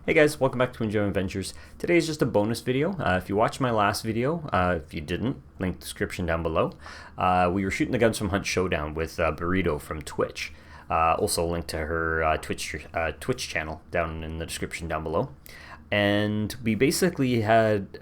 Hey guys, welcome back to Kwmjam Adventures. Today is just a bonus video. If you watched my last video, if you didn't, link description down below. We were shooting the guns from Hunt Showdown with Boorhito from Twitch. Also a link to her Twitch channel down in the description down below. And we basically had,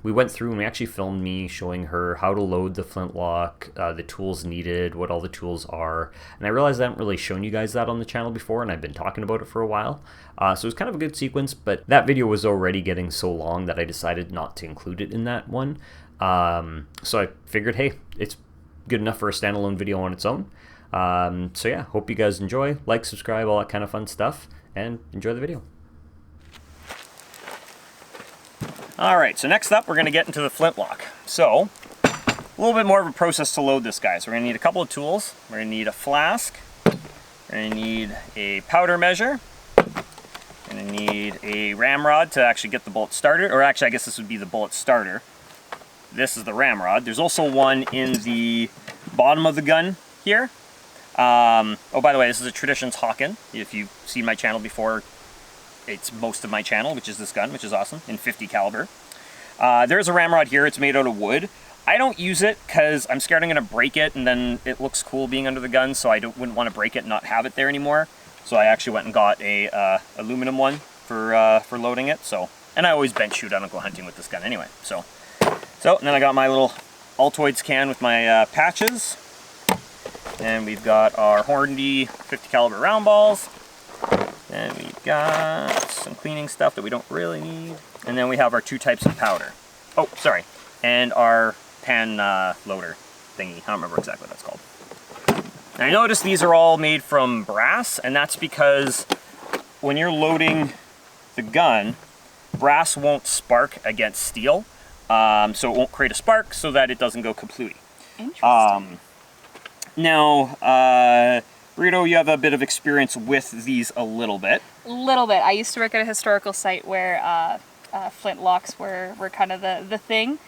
we went through and we actually filmed me showing her how to load the Flintlock, the tools needed, what all the tools are. And I realized I haven't really shown you guys that on the channel before, and I've been talking about it for a while. So it was kind of a good sequence, but that video was already getting so long that I decided not to include it in that one. So I figured, hey, it's good enough for a standalone video on its own. So yeah, hope you guys enjoy. Like, subscribe, all that kind of fun stuff, and enjoy the video. Alright, so next up we're going to get into the Flintlock. So, a little bit more of a process to load this guy. So we're going to need a couple of tools. We're going to need a flask. We're going to need a powder measure. We're going to need a ramrod to actually get the bullet started. Or actually, I guess this would be the bullet starter. This is the ramrod. There's also one in the bottom of the gun here. Oh, by the way, this is a Traditions Hawken. If you've seen my channel before, it's most of my channel, which is this gun, which is awesome, in 50 caliber. There's a ramrod here. It's made out of wood. I don't use it because I'm scared I'm going to break it, and then it looks cool being under the gun, so I wouldn't want to break it and not have it there anymore. So I actually went and got a aluminum one for loading it. So, and I always bench shoot. I don't go hunting with this gun anyway. So and then I got my little Altoids can with my patches, and we've got our Hornady 50 caliber round balls. Then we've got some cleaning stuff that we don't really need. And then we have our two types of powder. Oh, sorry. And our pan loader thingy. I don't remember exactly what that's called. And I noticed these are all made from brass, and that's because when you're loading the gun, brass won't spark against steel. So it won't create a spark so that it doesn't go kaplooey. Interesting. Now, Boorhito, you have a bit of experience with these a little bit. A little bit. I used to work at a historical site where flintlocks were kind of the thing,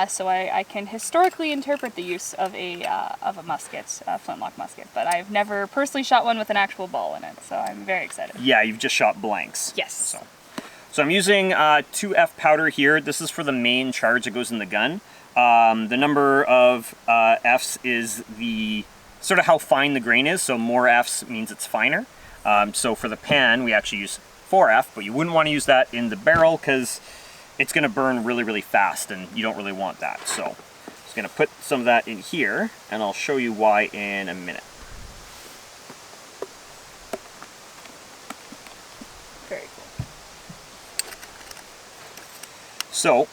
so I can historically interpret the use of a musket, flintlock musket, but I've never personally shot one with an actual ball in it, so I'm very excited. Yeah, you've just shot blanks. Yes. So I'm using 2F powder here. This is for the main charge that goes in the gun. The number of Fs is the sort of how fine the grain is, so more Fs means it's finer. So for the pan, we actually use 4F, but you wouldn't want to use that in the barrel because it's going to burn really, really fast, and you don't really want that. So I'm just going to put some of that in here, and I'll show you why in a minute. Very cool. So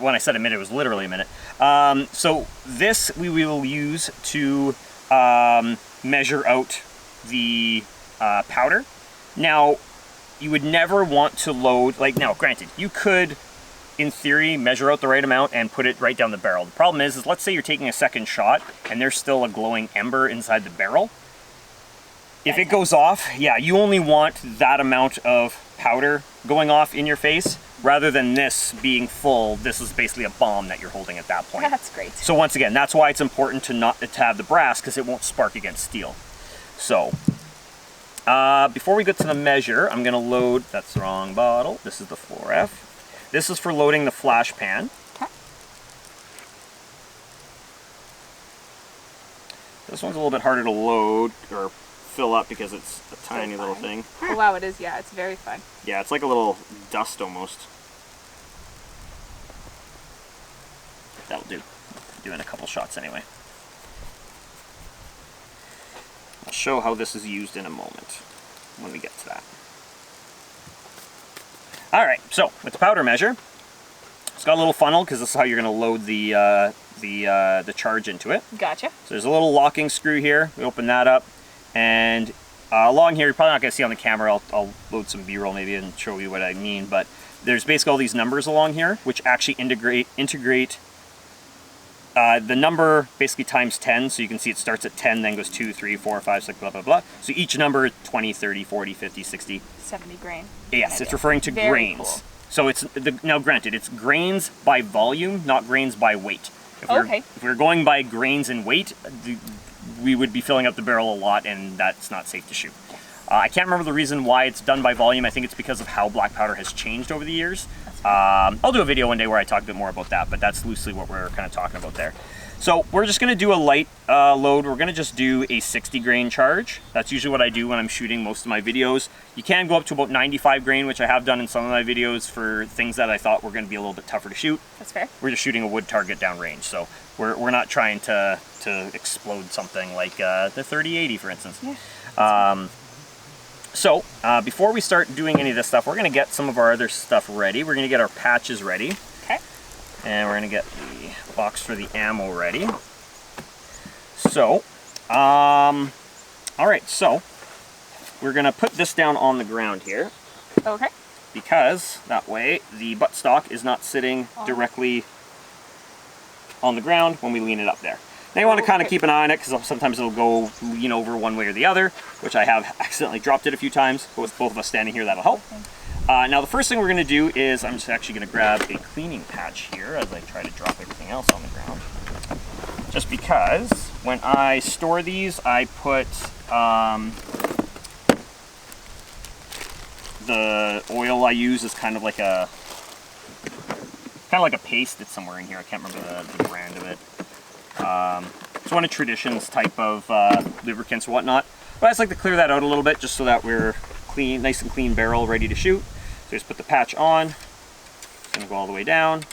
when I said a minute, it was literally a minute. So this we will use to measure out the powder. Now, you would never want to load, now granted, you could, in theory, measure out the right amount and put it right down the barrel. The problem is let's say you're taking a second shot and there's still a glowing ember inside the barrel. If it goes off, yeah, you only want that amount of powder going off in your face. Rather than this being full, this is basically a bomb that you're holding at that point. That's great. So once again, that's why it's important to have the brass, because it won't spark against steel. So, before we get to the measure, I'm going to load, that's the wrong bottle, this is the 4F. This is for loading the flash pan. Okay. This one's a little bit harder to load, or fill up, because it's a tiny little thing. Oh, wow, it is, yeah, it's very fun. Yeah, it's like a little dust almost. That'll do. Doing a couple shots anyway. I'll show how this is used in a moment when we get to that. Alright, so with the powder measure, it's got a little funnel because this is how you're going to load the charge into it. Gotcha. So there's a little locking screw here. We open that up, and along here, you're probably not going to see on the camera. I'll load some B-roll maybe and show you what I mean, but there's basically all these numbers along here, which actually integrate the number basically times 10, so you can see it starts at 10, then goes 2, 3, 4, 5, 6, blah, blah, blah. So each number, 20, 30, 40, 50, 60. 70 grain. Yes, it's referring to Very grains. cool. So it's, now granted, it's grains by volume, not grains by weight. If we're going by grains and weight, we would be filling up the barrel a lot, and that's not safe to shoot. I can't remember the reason why it's done by volume. I think it's because of how black powder has changed over the years. I'll do a video one day where I talk a bit more about that, but that's loosely what we're kind of talking about there. So we're just gonna do a light load. We're gonna just do a 60 grain charge. That's usually what I do when I'm shooting most of my videos. You can go up to about 95 grain, which I have done in some of my videos for things that I thought were gonna be a little bit tougher to shoot. That's fair. We're just shooting a wood target downrange, so we're not trying to explode something like the 3080, for instance. Yeah. So before we start doing any of this stuff, we're gonna get some of our other stuff ready. We're gonna get our patches ready. Okay. And we're gonna get the box for the ammo ready. So, all right, so we're gonna put this down on the ground here. Okay. Because that way the buttstock is not sitting directly on the ground when we lean it up there. Now you want to kind of keep an eye on it because sometimes it'll go lean over one way or the other, which I have accidentally dropped it a few times, but with both of us standing here, that'll help. Now the first thing we're going to do is I'm just actually going to grab a cleaning patch here as I try to drop everything else on the ground. Just because when I store these, I put the oil I use is kind of like a paste. It's somewhere in here. I can't remember the brand of it. It's one of Tradition's type of lubricants or whatnot. But I just like to clear that out a little bit just so that we're clean, nice and clean barrel, ready to shoot. So just put the patch on. It's gonna go all the way down.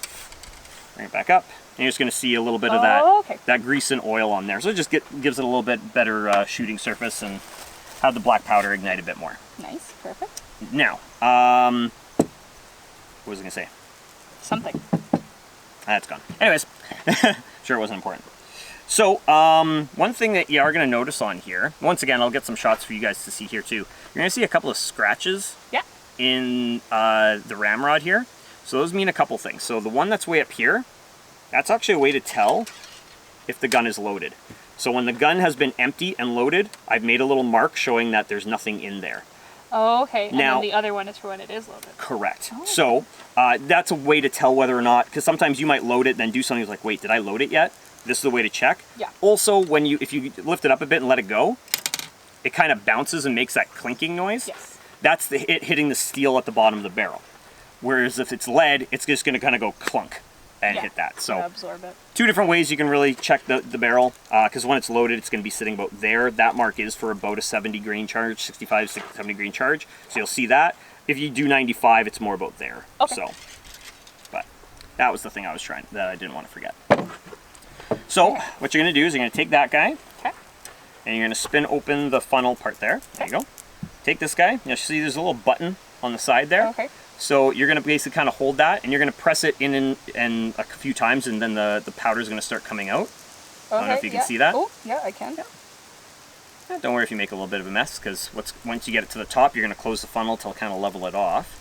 Bring it back up. And you're just gonna see a little bit of that grease and oil on there. So it just gives it a little bit better shooting surface and have the black powder ignite a bit more. Nice, perfect. Now, what was I gonna say? Something. That's gone. Anyways, sure it wasn't important. So, one thing that you are going to notice on here, once again, I'll get some shots for you guys to see here too. You're going to see a couple of scratches in the ramrod here. So those mean a couple things. So the one that's way up here, that's actually a way to tell if the gun is loaded. So when the gun has been empty and loaded, I've made a little mark showing that there's nothing in there. Oh, okay. And now, then the other one is for when it is loaded. Correct. Oh. So that's a way to tell whether or not, because sometimes you might load it and then do something like, wait, did I load it yet? This is the way to check. Yeah. Also, if you lift it up a bit and let it go, it kind of bounces and makes that clinking noise. Yes. That's it hitting the steel at the bottom of the barrel. Whereas if it's lead, it's just going to kind of go clunk and hit that. So absorb it. Two different ways you can really check the barrel, because when it's loaded, it's going to be sitting about there. That mark is for about a 70 grain charge, 65, 70 grain charge. So you'll see that. If you do 95, it's more about there. Okay. So, but that was the thing that I didn't want to forget. So what you're going to do is you're going to take that guy, and you're going to spin open the funnel part there. There you go. Take this guy. You'll see there's a little button on the side there. Okay. So you're going to basically kind of hold that, and you're going to press it in and a few times, and then the powder is going to start coming out. Okay, I don't know if you can see that. Oh, yeah, I can. Don't worry if you make a little bit of a mess, because once you get it to the top, you're going to close the funnel to kind of level it off.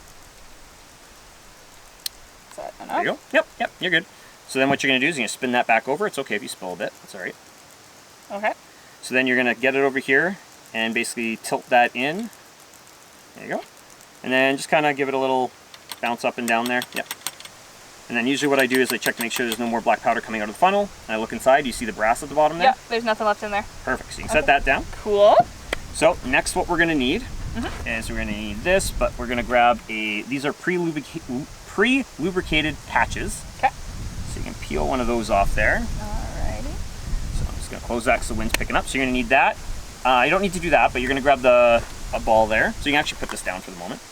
Is that enough? There you go. Yep, you're good. So then what you're going to do is you're going to spin that back over. It's okay if you spill a bit. That's all right. Okay. So then you're going to get it over here and basically tilt that in. There you go. And then just kind of give it a little bounce up and down there. Yep. And then usually what I do is I check to make sure there's no more black powder coming out of the funnel. And I look inside. You see the brass at the bottom there? Yep, there's nothing left in there. Perfect. So you can set that down. Cool. So next what we're going to need is we're going to need this, but we're going to grab these are pre-lubricated patches. Okay. So you can peel one of those off there. Alrighty. So I'm just going to close that because the wind's picking up. So you're going to need that. You don't need to do that, but you're going to grab a ball there. So you can actually put this down for the moment.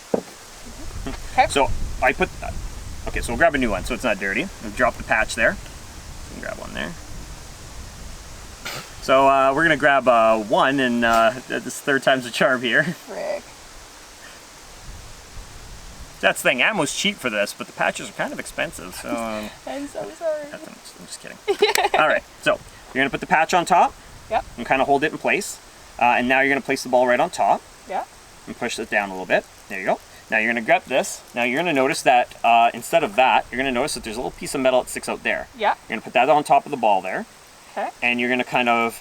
Okay. So I put, okay, so we'll grab a new one so it's not dirty. We'll drop the patch there. You can grab one there. So we're going to grab one, and this third time's the charm here. Frick. That's the thing, ammo's cheap for this, but the patches are kind of expensive, so... I'm so sorry. I'm just kidding. Alright, so you're going to put the patch on top. Yep. And kind of hold it in place. And now you're going to place the ball right on top. Yeah. And push it down a little bit. There you go. Now you're going to grab this. Now you're going to notice that instead of that, you're going to notice that there's a little piece of metal that sticks out there. Yeah. You're going to put that on top of the ball there. Okay. And you're going to kind of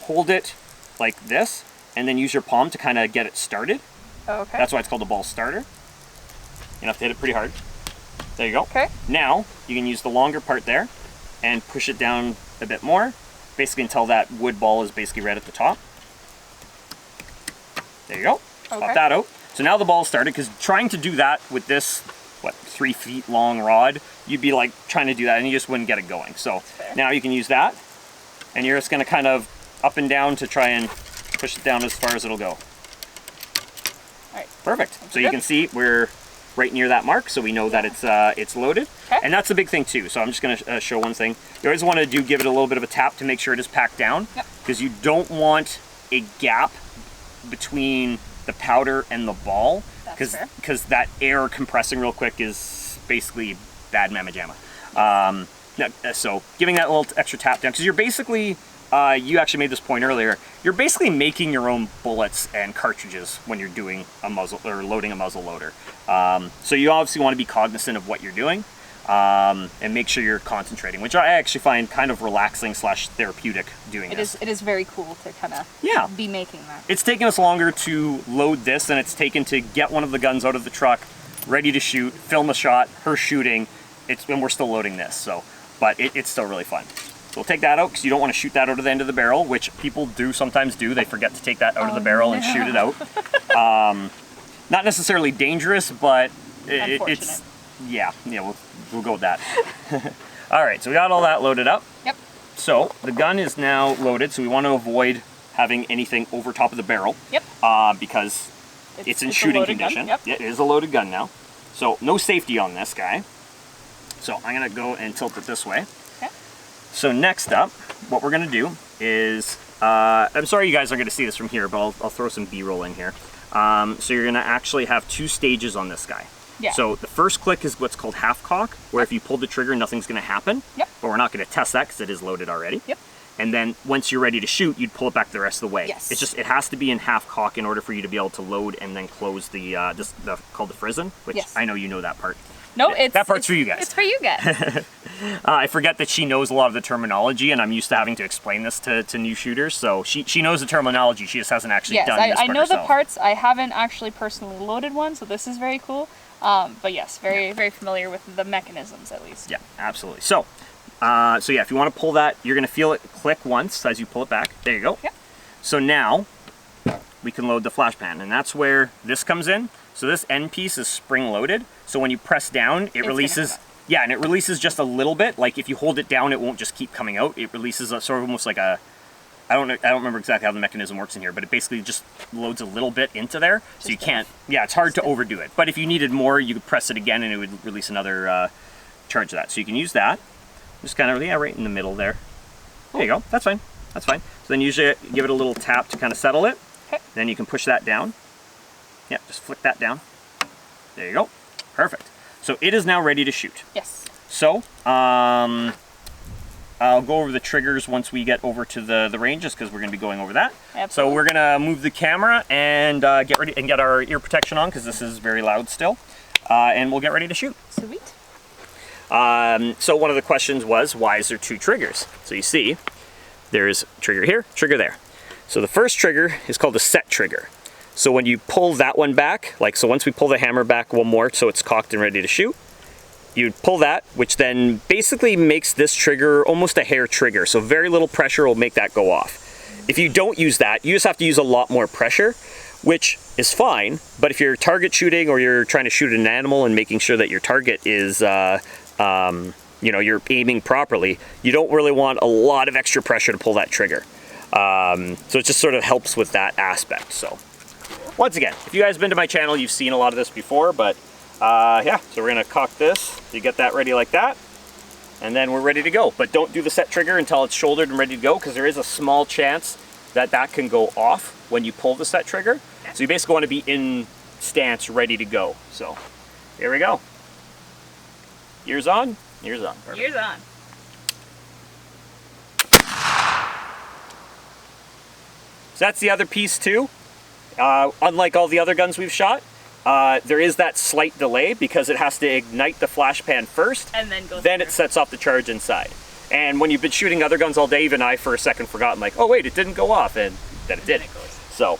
hold it like this, and then use your palm to kind of get it started. Okay. That's why it's called a ball starter. You have to hit it pretty hard. There you go. Okay. Now you can use the longer part there and push it down a bit more, basically until that wood ball is basically right at the top. There you go. Okay. Pop that out. So now the ball started, because trying to do that with this, what, 3 feet long rod, you'd be like trying to do that and you just wouldn't get it going. So now you can use that, and you're just going to kind of up and down to try and push it down as far as it'll go. All right. Perfect. So you can see we're right near that mark, so we know that it's loaded. Okay. And that's a big thing too. So I'm just going to show one thing. You always want to give it a little bit of a tap to make sure it is packed down, because you don't want a gap between the powder and the ball, because that air compressing real quick is basically bad mamma jamma. So giving that little extra tap down, because you're basically, you actually made this point earlier, you're basically making your own bullets and cartridges when you're doing a muzzle, or loading a muzzle loader. So you obviously want to be cognizant of what you're doing, and make sure you're concentrating, which I actually find kind of relaxing / therapeutic doing this. It is very cool to kind of be making that. It's taken us longer to load this than it's taken to get one of the guns out of the truck, ready to shoot, film a shot, her shooting, and we're still loading this. So, but it's still really fun. So we'll take that out, because you don't want to shoot that out of the end of the barrel, which people do sometimes do. They forget to take that out of the barrel and shoot it out. Not necessarily dangerous, but it's, yeah, we'll go with that. All right, so we got all that loaded up. Yep. So the gun is now loaded, so we want to avoid having anything over top of the barrel. Yep. Because it's in shooting condition. Yep. It is a loaded gun now. So no safety on this guy. So I'm gonna go and tilt it this way. Okay. So next up, what we're gonna do is, I'm sorry you guys are gonna see this from here, but I'll throw some B-roll in here. So you're gonna actually have 2 stages on this guy. Yeah. So the first click is what's called half cock, where if you pull the trigger, nothing's gonna happen. Yep. But we're not gonna test that because it is loaded already. Yep. And then once you're ready to shoot, you'd pull it back the rest of the way. Yes. It's just, it has to be in half cock in order for you to be able to load and then close the, called the frizzen, which I know you know that part. No, that part's for you guys. It's for you guys. I forget that she knows a lot of the terminology, and I'm used to having to explain this to new shooters, so she knows the terminology, she just hasn't actually done this part I know herself. the parts. I haven't actually personally loaded one, so this is very cool. But yes, very familiar with the mechanisms at least. Yeah, absolutely. So, if you want to pull that, you're going to feel it click once as you pull it back. There you go. Yeah. So now we can load the flash pan, and that's where this comes in. So this end piece is spring loaded. So when you press down, it releases. Yeah, and it releases just a little bit. Like if you hold it down, it won't just keep coming out. It releases a, sort of almost like a. I don't remember exactly how the mechanism works in here, but it basically just loads a little bit into there, so you can't. Yeah, it's hard to overdo it. But if you needed more, you could press it again, and it would release another charge of that. So you can use that. Just kind of right in the middle there. There you go. That's fine. That's fine. So then usually give it a little tap to kind of settle it. Okay. Then you can push that down. Yeah, just flick that down. There you go. Perfect. So it is now ready to shoot. Yes. So I'll go over the triggers once we get over to the range, just because we're going to be going over that. Absolutely. So we're going to move the camera and get ready and get our ear protection on, because this is very loud still. And we'll get ready to shoot. Sweet. So one of the questions was, why is there 2 triggers? So you see, there's trigger here, trigger there. So the first trigger is called the set trigger. So when you pull that one back, so once we pull the hammer back one more so it's cocked and ready to shoot, you pull that, which then basically makes this trigger almost a hair trigger. So very little pressure will make that go off. If you don't use that, you just have to use a lot more pressure, which is fine. But if you're target shooting, or you're trying to shoot an animal and making sure that your target is, you're aiming properly, you don't really want a lot of extra pressure to pull that trigger. So it just sort of helps with that aspect. So once again, if you guys have been to my channel, you've seen a lot of this before, but yeah, so we're gonna cock this, you get that ready like that, and then we're ready to go. But don't do the set trigger until it's shouldered and ready to go, because there is a small chance that that can go off when you pull the set trigger. So you basically want to be in stance, ready to go. So here we go. Ears on, ears on. Perfect. Ears on. So that's the other piece too. Unlike all the other guns we've shot, there is that slight delay, because it has to ignite the flash pan first, and then go then it sets off the charge inside. And when you've been shooting other guns all day, even I for a second forgot, I'm like, oh wait, it didn't go off, and then it did. So